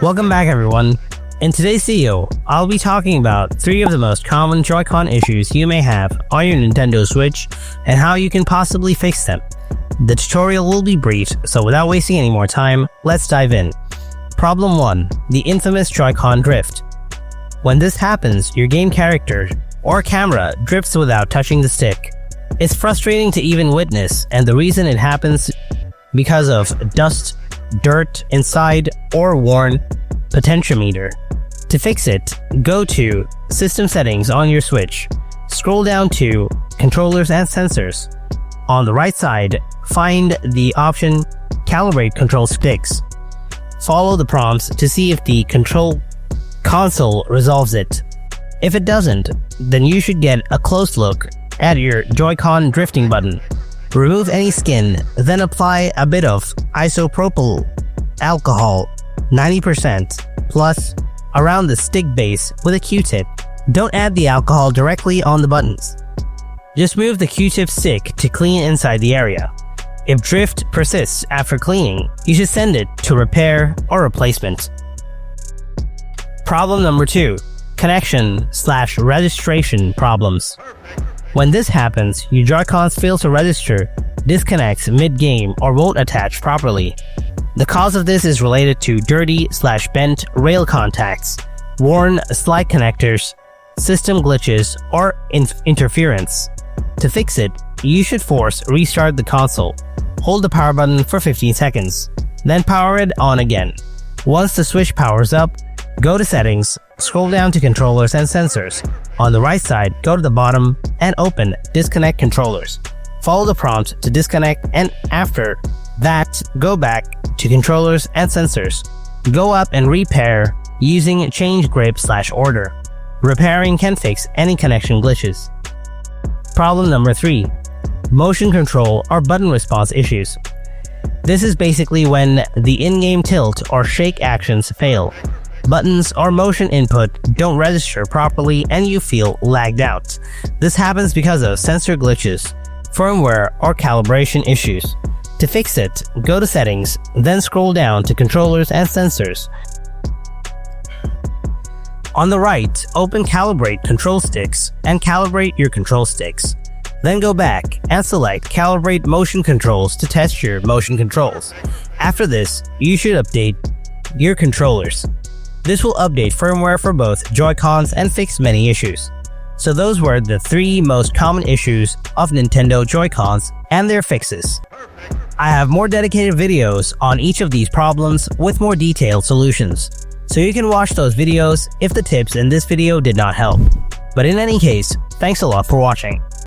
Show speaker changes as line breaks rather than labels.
Welcome back everyone. In today's video, I'll be talking about 3 of the most common Joy-Con issues you may have on your Nintendo Switch and how you can possibly fix them. The tutorial will be brief, so without wasting any more time, let's dive in. Problem 1. The infamous Joy-Con drift. When this happens, your game character or camera drifts without touching the stick. It's frustrating to even witness, and the reason it happens because of dust, dirt inside, or worn potentiometer. To fix it, go to System Settings on your Switch. Scroll down to Controllers and Sensors. On the right side, find the option Calibrate Control Sticks. Follow the prompts to see if the control console resolves it. If it doesn't, then you should get a close look at your Joy-Con drifting button. Remove any skin, then apply a bit of isopropyl alcohol 90% plus around the stick base with a Q-tip. Don't add the alcohol directly on the buttons. Just move the Q-tip stick to clean inside the area. If drift persists after cleaning, you should send it to repair or replacement. Problem number 2. Connection/registration problems. When this happens, your Joy-Cons fail to register, disconnects mid-game, or won't attach properly. The cause of this is related to dirty/bent rail contacts, worn slide connectors, system glitches, or interference. To fix it, you should force restart the console. Hold the power button for 15 seconds, then power it on again. Once the Switch powers up, go to Settings, scroll down to Controllers and Sensors. On the right side, go to the bottom and open Disconnect Controllers. Follow the prompt to disconnect, and after that, go back to Controllers and Sensors. Go up and repair using Change Grip/Order. Repairing can fix any connection glitches. Problem number 3. Motion control or button response issues. This is basically when the in-game tilt or shake actions fail. Buttons or motion input don't register properly and you feel lagged out. This happens because of sensor glitches, firmware, or calibration issues. To fix it, go to Settings, then scroll down to Controllers and Sensors. On the right, open Calibrate Control Sticks and calibrate your control sticks. Then go back and select Calibrate Motion Controls to test your motion controls. After this, you should update your controllers. This will update firmware for both Joy-Cons and fix many issues. So those were the 3 most common issues of Nintendo Joy-Cons and their fixes. I have more dedicated videos on each of these problems with more detailed solutions, so you can watch those videos if the tips in this video did not help. But in any case, thanks a lot for watching.